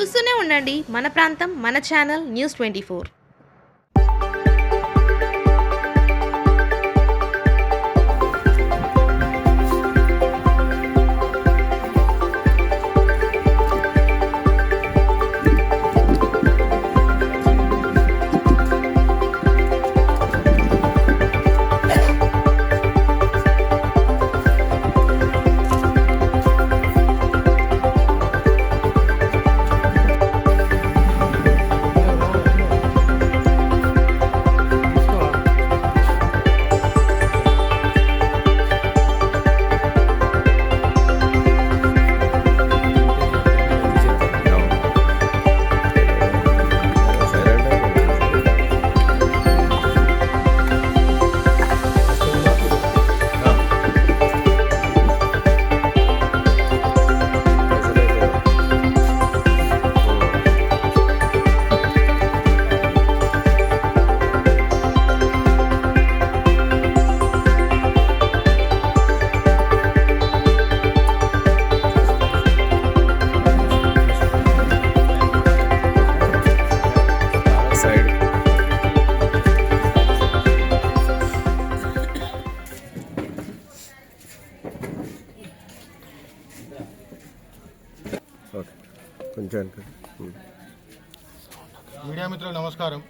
చూస్తూనే ఉండండి మన ప్రాంతం మన ఛానల్ News24. మీడియా మిత్రులకు నమస్కారం.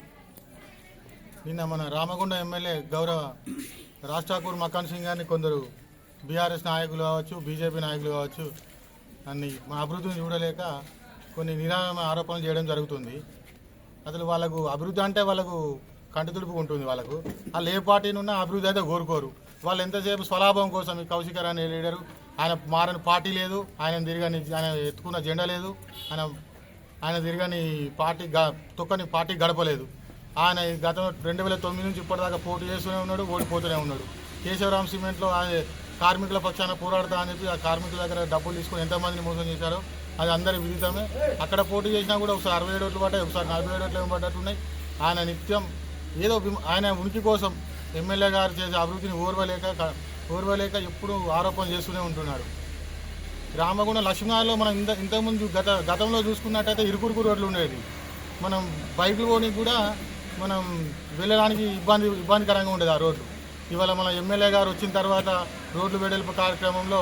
నిన్న మన రామగుండ ఎమ్మెల్యే గౌరవ రాజ్ ఠాకూర్ మకాన్ సింగ్ గారిని కొందరు బీఆర్ఎస్ నాయకులు కావచ్చు, బీజేపీ నాయకులు కావచ్చు అన్ని మన అభివృద్ధిని చూడలేక కొన్ని నిరామయ ఆరోపణలు చేయడం జరుగుతుంది. అసలు వాళ్ళకు అభివృద్ధి అంటే వాళ్ళకు కంటి తుడుపు ఉంటుంది. వాళ్ళకు వాళ్ళు ఏ పార్టీనున్నా అభివృద్ధి అయితే కోరుకోరు. వాళ్ళు ఎంతసేపు స్వలాభం కోసం ఈ కౌశికర్ అనే లీడరు, ఆయన మారని పార్టీ లేదు, ఆయన తిరగని ఆయన ఎత్తుకున్న జెండా లేదు, ఆయన తిరగని పార్టీ తొక్కని పార్టీ గడపలేదు. ఆయన గతం 2009 నుంచి ఇప్పటిదాకా పోటీ చేస్తూనే ఉన్నాడు, ఓడిపోతూనే ఉన్నాడు. కేశవరామ్ సిమెంట్లో ఆయన కార్మికుల పక్షాన పోరాడతా అని చెప్పి ఆ కార్మికుల దగ్గర డబ్బులు తీసుకొని ఎంతమందిని మోసం చేశారో అది అందరి విదితమే. అక్కడ పోటీ చేసినా కూడా ఒకసారి 67 ఓట్లు పడ్డాయి, ఒకసారి 47 ఓట్లు పడ్డట్టున్నాయి. ఆయన నిత్యం ఏదో ఆయన ఉనికి కోసం ఎమ్మెల్యే గారు చేసే అభివృద్ధిని ఓర్వలేక ఎప్పుడు ఆరోపణ చేస్తూనే ఉంటున్నాడు. రామగుండ లక్ష్మీనాథ్లో మనం ఇంతకుముందు గతంలో చూసుకున్నట్టయితే ఇరుకురుకు రోడ్లు ఉండేది. మనం బైకులు పోనీకి కూడా మనం వెళ్ళడానికి ఇబ్బందికరంగా ఉండేది ఆ రోడ్లు. ఇవాళ మన ఎమ్మెల్యే గారు వచ్చిన తర్వాత రోడ్లు వెడల్పు కార్యక్రమంలో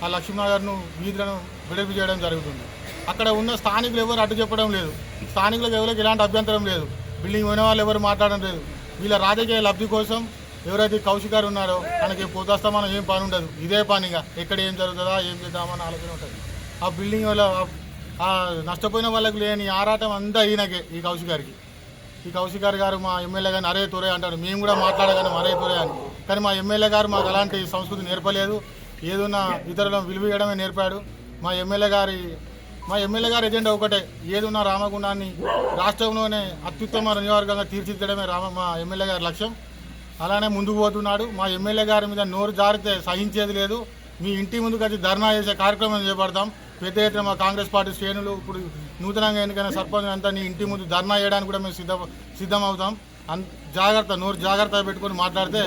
ఆ లక్ష్మీనగర్ను వీధులను వెడల్పు చేయడం జరుగుతుంది. అక్కడ ఉన్న స్థానికులు ఎవరు అడ్డు చెప్పడం లేదు, స్థానికులకు ఎవరికి ఎలాంటి అభ్యంతరం లేదు, బిల్డింగ్ పోయిన వాళ్ళు ఎవరు మాట్లాడడం లేదు. వీళ్ళ రాజకీయ లబ్ధి కోసం ఎవరైతే కౌశికారు ఉన్నారో తనకి పొద్దుస్తమానం ఏం పని ఉండదు, ఇదే పనిగా ఎక్కడ ఏం జరుగుతుందా ఏం చేద్దామని ఆలోచన ఉంటుంది. ఆ బిల్డింగ్ వల్ల ఆ నష్టపోయిన వాళ్ళకు లేని ఆరాటం అంతా ఈయనకే, ఈ కౌశికారు గారు మా ఎమ్మెల్యే గారిని అరే తొరే అంటాడు. మేము కూడా మాట్లాడగానే అరే తొరే అని. కానీ మా ఎమ్మెల్యే గారు మాకు అలాంటి సంస్కృతి నేర్పలేదు, ఏదన్నా ఇతరులను విలువ ఇవ్వడమే నేర్పాడు. మా ఎమ్మెల్యే గారి ఎజెండా ఒకటే, ఏదున్నా రామగుండాన్ని రాష్ట్రంలోనే అత్యుత్తమ నియోజకవర్గంగా తీర్చిదిద్దడమే మా ఎమ్మెల్యే గారి లక్ష్యం. అలానే ముందుకు పోతున్నాడు. మా ఎమ్మెల్యే గారి మీద నోరు జారితే సహించేది లేదు. మీ ఇంటి ముందుకు వచ్చి ధర్నా చేసే కార్యక్రమం చేపడతాం. పెద్ద ఎత్తున మా కాంగ్రెస్ పార్టీ శ్రేణులు ఇప్పుడు నూతనంగా ఎన్నికైన సర్పంచ్ అంతా నీ ఇంటి ముందు ధర్నా చేయడానికి కూడా మేము సిద్ధమవుతాం. నోరు జాగ్రత్త పెట్టుకొని మాట్లాడితే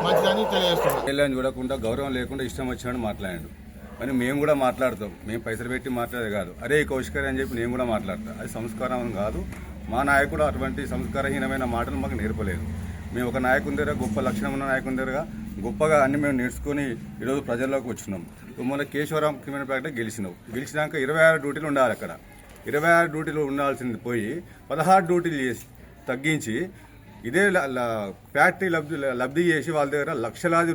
మంచిదని తెలియజేస్తున్నాం. చూడకుండా గౌరవం లేకుండా ఇష్టం వచ్చినట్టు మాట్లాడాడు అని మేము కూడా మాట్లాడతాం. మేము పైసలు పెట్టి మాట్లాడేది కాదు, అరే కౌశికర్ అని చెప్పి నేను కూడా మాట్లాడతాం. అది సంస్కారం కాదు. మా నాయకుడు అటువంటి సంస్కారహీనమైన మాటలు మాకు నేర్పలేదు. మేము ఒక నాయకుని దగ్గర గొప్ప లక్షణం ఉన్న నాయకుని దగ్గర గొప్పగా అన్ని మేము నేర్చుకొని ఈరోజు ప్రజల్లోకి వచ్చినాం. మొన్న కేశవరామ్ క్రిమినల్ గెలిచినాక 26 డ్యూటీలు ఉండాలి. అక్కడ 26 డ్యూటీలు ఉండాల్సింది పోయి 16 డ్యూటీలు చేసి తగ్గించి ఇదే ఫ్యాక్టరీ లబ్ధి చేసి వాళ్ళ దగ్గర లక్షలాది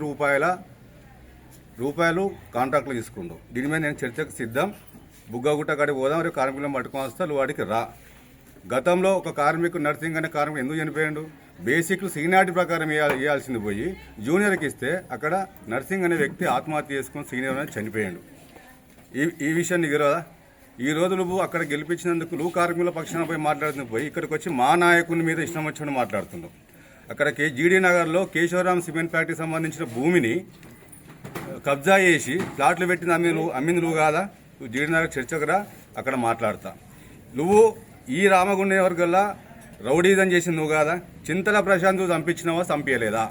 రూపాయలు కాంట్రాక్ట్లు తీసుకుంటాం. దీని మీద నేను చర్చకు సిద్ధం. బుగ్గగుట్ట కాడికి పోదాం, రేపు కార్మికులను పట్టుకొని వస్తా, వాడికి రా. గతంలో ఒక కార్మికుడు నర్సింగ్ అనే కార్మికుడు ఎందుకు చనిపోయాడు? బేసిక్లు సీనియారిటీ ప్రకారం ఇవ్వాల్సింది పోయి జూనియర్కి ఇస్తే అక్కడ నర్సింగ్ అనే వ్యక్తి ఆత్మహత్య చేసుకుని సీనియర్ అనేది చనిపోయాడు. ఈ విషయాన్ని ఎగరదా? ఈ రోజు నువ్వు అక్కడ గెలిపించినందుకు నువ్వు కార్మికుల పక్షాన పోయి మాట్లాడుతున్న పోయి ఇక్కడికి వచ్చి మా నాయకుని మీద ఇష్టం వచ్చినట్టు మాట్లాడుతున్నావు. అక్కడ జీడీ నగర్లో కేశవరామ్ సిమెంట్ ఫ్యాక్టరీకి సంబంధించిన భూమిని కబ్జా చేసి ప్లాట్లు పెట్టిన అమ్మింది నువ్వు కాదా? నువ్వు జీడీ నగర్ చర్చకురా, అక్కడ మాట్లాడతా. నువ్వు ఈ రామగుండ వర్గల్లా రౌడీజం చేసింది నువ్వు కాదా? చింతల ప్రశాంత్ చంపించినావా, చంపించలేదా?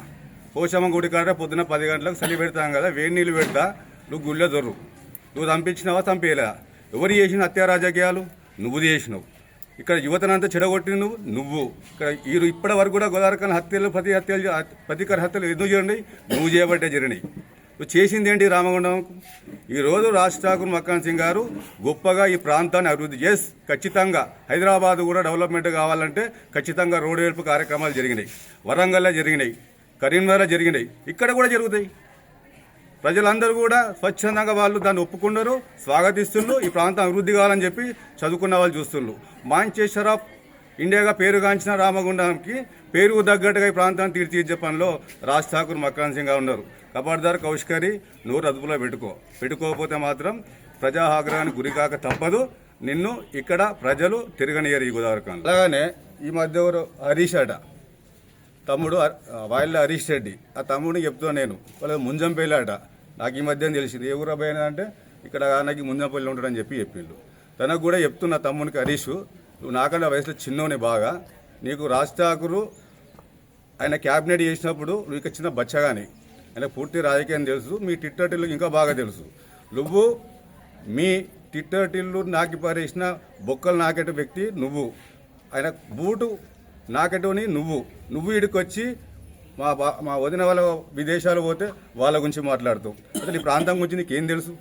పోషమ్మ గుడి కాడ పొద్దున 10 గంటలకు చలి పెడతాం కదా, వేడి నీళ్ళు పెడతా, నువ్వు గుళ్ళె దొర్రు. నువ్వు చంపించినావా, చంపించలేదా? ఎవరు చేసిన హత్యా రాజకీయాలు? నువ్వు చేసినావు. ఇక్కడ యువతనంతా చెడగొట్టిన నువ్వు. ఇక్కడ ఇప్పటి వరకు కూడా గోదావరికన్ హత్యలు ప్రతీకార హత్యలు ఎందుకు జరిగినాయి? నువ్వు చేయబట్టే జరిగినాయి. నువ్వు చేసింది ఏంటి రామగుండంకు? ఈరోజు రాజ్ ఠాకూర్ మక్కాన్ సింగ్ గారు గొప్పగా ఈ ప్రాంతాన్ని అభివృద్ధి చేసి ఖచ్చితంగా హైదరాబాద్ కూడా డెవలప్మెంట్ కావాలంటే ఖచ్చితంగా రోడ్డు వేల్పు కార్యక్రమాలు జరిగినాయి. వరంగల్లో జరిగినాయి, కరీంనగర్లో జరిగినాయి, ఇక్కడ కూడా జరుగుతాయి. ప్రజలందరూ కూడా స్వచ్ఛందంగా వాళ్ళు దాన్ని ఒప్పుకున్నారు, స్వాగతిస్తున్నారు. ఈ ప్రాంతం అభివృద్ధి కావాలని చెప్పి చదువుకున్న వాళ్ళు చూస్తున్నారు. మాంచెస్టర్ ఆఫ్ ఇండియాగా పేరుగాంచిన రామగుండంకి పేరుకు తగ్గట్టుగా ఈ ప్రాంతాన్ని తీర్చిదిద్దే పనిలో రాజ్ ఠాకూర్ మక్కాన్ సింగ్ గారు ఉన్నారు. కబార్దార్ కౌష్కరి నోరు అదుపులో పెట్టుకోకపోతే మాత్రం ప్రజా ఆగ్రహానికి గురికాక తప్పదు. నిన్ను ఇక్కడ ప్రజలు తిరగనియరు ఈ గోదావరికాన్. అలాగనే ఈ మధ్య హరీష్ అట తమ్ముడు వాయిల్ హరీష్ రెడ్డి, ఆ తమ్ముడిని చెప్తున్నా నేను, వాళ్ళ ముంజంపల్లి అట. నాకు ఈ మధ్యన తెలిసింది. ఏ ఊరు అబ్బాయి అంటే ఇక్కడ నాకు ముంజంపల్లి ఉంటాడని చెప్పిండు. తనకు కూడా చెప్తున్నా తమ్మునికి, హరీష్ నువ్వు నాకన్నా వయసులో చిన్నోని బాగా, నీకు రాజ్ ఠాకూర్ ఆయన క్యాబినెట్ చేసినప్పుడు నువ్వు ఇక చిన్న బచ్చగాని, ఆయన పూర్తి రాజకీయం తెలుసు. మీ టిట్టటిల్లు ఇంకా బాగా తెలుసు. నువ్వు మీ టిట్టటిల్లు నాకి పారేసిన బొక్కలు నాకెట వ్యక్తి నువ్వు. ఆయన బూటు నాకెటోని నువ్వు ఇడికొచ్చి మా వదిన వాళ్ళ విదేశాలు పోతే వాళ్ళ గురించి మాట్లాడుతావు. అసలు ఈ ప్రాంతం గురించి నీకు ఏం తెలుసు?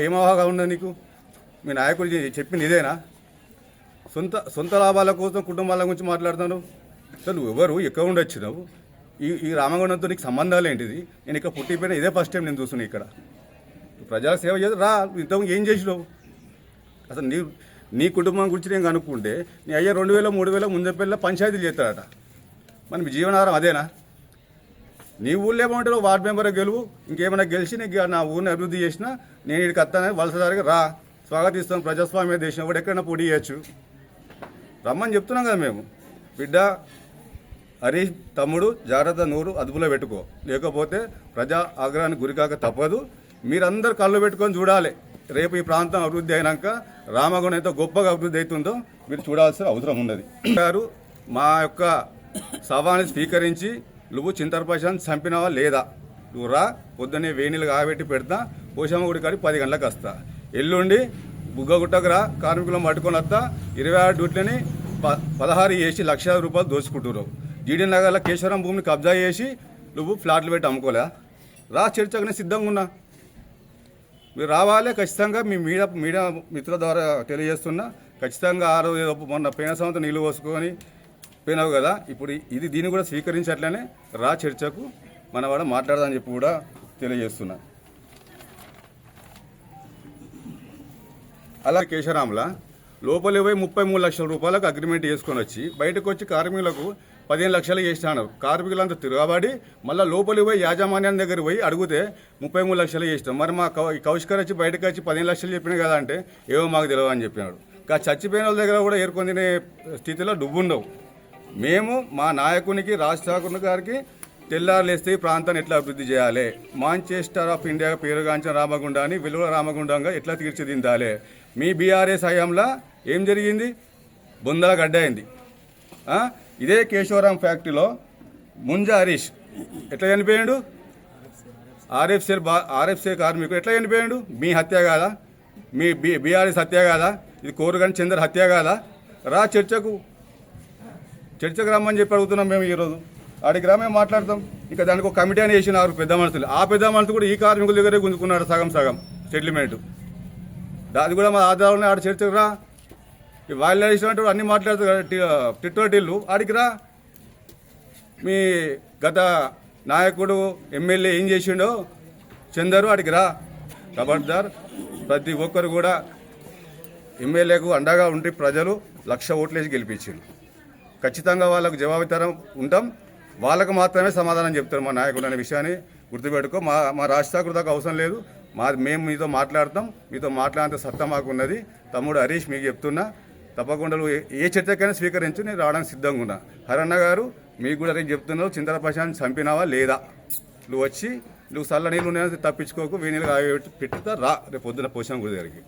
ఏమవగా ఉన్నది నీకు? మీ నాయకులు చెప్పింది ఇదేనా? సొంత లాభాల కోసం కుటుంబాల గురించి మాట్లాడుతాను. అసలు నువ్వు ఎవరు, ఎక్కడ ఉండి వచ్చినావు? ఈ రామగుండంతో నీకు సంబంధాలు ఏంటిది? నేను ఇక్కడ పుట్టిపోయినా ఇదే ఫస్ట్ టైం నేను చూస్తున్నాను. ఇక్కడ ప్రజల సేవ చేసి రా, ఇంతకు ఏం చేసినావు? అసలు నీ కుటుంబం గురించి నేను కనుక్కుంటే నీ అయ్యా 2000, 3000 ముందెళ్ళ పంచాయతీలు చేస్తాడట. మన మీ జీవనాధారం అదేనా? నీ ఊళ్ళో ఏమంటారు? వార్డు మెంబర్ గెలువు, ఇంకేమైనా గెలిచి నీకు నా ఊరిని అభివృద్ధి చేసినా నేను ఇక్కడికి వస్తానని వలసదారిగా రా, స్వాగతిస్తాం. ప్రజాస్వామ్య దేశం కూడా ఎక్కడైనా పోటీ చేయొచ్చు, రమ్మని చెప్తున్నాం కదా మేము. బిడ్డ హరీష్ తమ్ముడు, జాగ్రత్త, నోరు అదుపులో పెట్టుకో, లేకపోతే ప్రజా ఆగ్రహానికి గురికాక తప్పదు. మీరందరూ కళ్ళు పెట్టుకొని చూడాలి. రేపు ఈ ప్రాంతం అభివృద్ధి అయినాక రామగుండం ఎంత గొప్పగా అభివృద్ధి అవుతుందో మీరు చూడాల్సిన అవసరం ఉన్నది. గారు మా యొక్క సవాల్ని స్వీకరించి నువ్వు చింతరపశాన్ని చంపినావా లేదా? నువ్వు రా, పొద్దున్నే వేణీలు కాబెట్టి పెడతా, పోషమ్మ గుడి కాడికి 10 గంటలకు వస్తా. ఎల్లుండి బుగ్గగుట్టకు రా, కార్మికులను పట్టుకొని వస్తా. 26 డ్యూట్లని 16 చేసి ₹1,00,000 దోచుకుంటున్నావు. జీడీ నగర్లో కేశవరం భూమిని కబ్జా చేసి నువ్వు ఫ్లాట్లు పెట్టి అమ్ముకోలే. రా, చర్చకు నేను సిద్ధంగా ఉన్నా. మీరు రావాలి ఖచ్చితంగా. మీ మీడియా మిత్రుల ద్వారా తెలియజేస్తున్నా. ఖచ్చితంగా ఆ రోజు మొన్న పోయిన సంవత్సరం నీళ్ళు పోసుకొని పోయినావు కదా, ఇప్పుడు దీన్ని కూడా స్వీకరించట్లనే రా, చర్చకు మనవాడ మాట్లాడదామని చెప్పి కూడా తెలియజేస్తున్నా. అలా కేశవరాంలా లోపలి పోయి ₹33 లక్షల అగ్రిమెంట్ చేసుకొని వచ్చి బయటకు వచ్చి కార్మికులకు 15 లక్షలు చేసినాడు. కార్మికులంతా తిరగబడి మళ్ళీ లోపలి పోయి యాజమాన్యం దగ్గర పోయి అడిగితే 33 లక్షలు చేసినాం. మరి మా కౌష్కర్ వచ్చి బయటకు వచ్చి 15 లక్షలు చెప్పినా కదా అంటే ఏమో మాకు తెలియదు అని చెప్పినాడు. ఇంకా చచ్చిపోయిన వాళ్ళ దగ్గర కూడా ఏరుకొని తినే స్థితిలో డుబ్బుండవు. మేము మా నాయకునికి రాజ్ ఠాకూర్ గారికి తెల్లారులేస్తే ఈ ప్రాంతాన్ని ఎట్లా అభివృద్ధి చేయాలి, మాంచెస్టర్ ఆఫ్ ఇండియా పేరుగాంచిన రామగుండాన్ని విలువ రామగుండంగా ఎట్లా తీర్చిదిద్దాలి. మీ బీఆర్ఎస్ హయాంలో ఏం జరిగింది? బొందల గడ్డ అయింది. ఇదే కేశవరాం ఫ్యాక్టరీలో ముంజ హరీష్ ఎట్లా చనిపోయాడు? ఆర్ఎఫ్సీ కార్మికుడు ఎట్లా చనిపోయాడు? మీ హత్య కాదా? మీ బీఆర్ఎస్ హత్య కాదా? ఇది కోరుగంటి చంద్ర హత్య కాదా? రా, చర్చకు రమ్మని చెప్పి అడుగుతున్నాం మేము. ఈరోజు ఆడికి రా, మేము మాట్లాడతాం. ఇక దానికి ఒక కమిటీ అని వేసినారు పెద్ద మనుషులు. ఆ పెద్ద మనుషులు కూడా ఈ కార్మికుల దగ్గరే గుంజుకున్నాడు సగం సెటిల్మెంట్. అది కూడా మా ఆధారంలో ఆడ చర్చకు రా. వాళ్ళు వేసినట్టు అన్ని మాట్లాడుతారు టిట్టోటిల్లు. ఆడికి రా. మీ గత నాయకుడు ఎమ్మెల్యే ఏం చేసిండో చందరు, ఆడికి రా. ఖబర్దార్, ప్రతి ఒక్కరు కూడా ఎమ్మెల్యేకు అండగా ఉండి ప్రజలు 1,00,000 ఓట్లేసి గెలిపించారు. ఖచ్చితంగా వాళ్ళకు జవాబుదారం ఉంటాం. వాళ్ళకు మాత్రమే సమాధానం చెప్తారు మా నాయకుడు అనే విషయాన్ని గుర్తుపెట్టుకో. మా రాజ్ ఠాకూర్ దాకా అవసరం లేదు. మేము మీతో మాట్లాడతాం. మీతో మాట్లాడేంత సత్తా మాకు ఉన్నది. తమ్ముడు హరీష్ మీకు చెప్తున్నా, తప్పకుండా ఏ చర్చకైనా స్వీకరించి నేను రావడానికి సిద్ధంగా ఉన్నా. హరన్న గారు మీకు కూడా రేపు చెప్తున్నావు, చింతలపశాన్ని చంపినావా లేదా? నువ్వు వచ్చి నువ్వు చల్ల నీళ్ళు తప్పించుకోకు, వేణీలు పెట్టుతా రా రేపు పొద్దున పోషణ గుడి దగ్గరికి.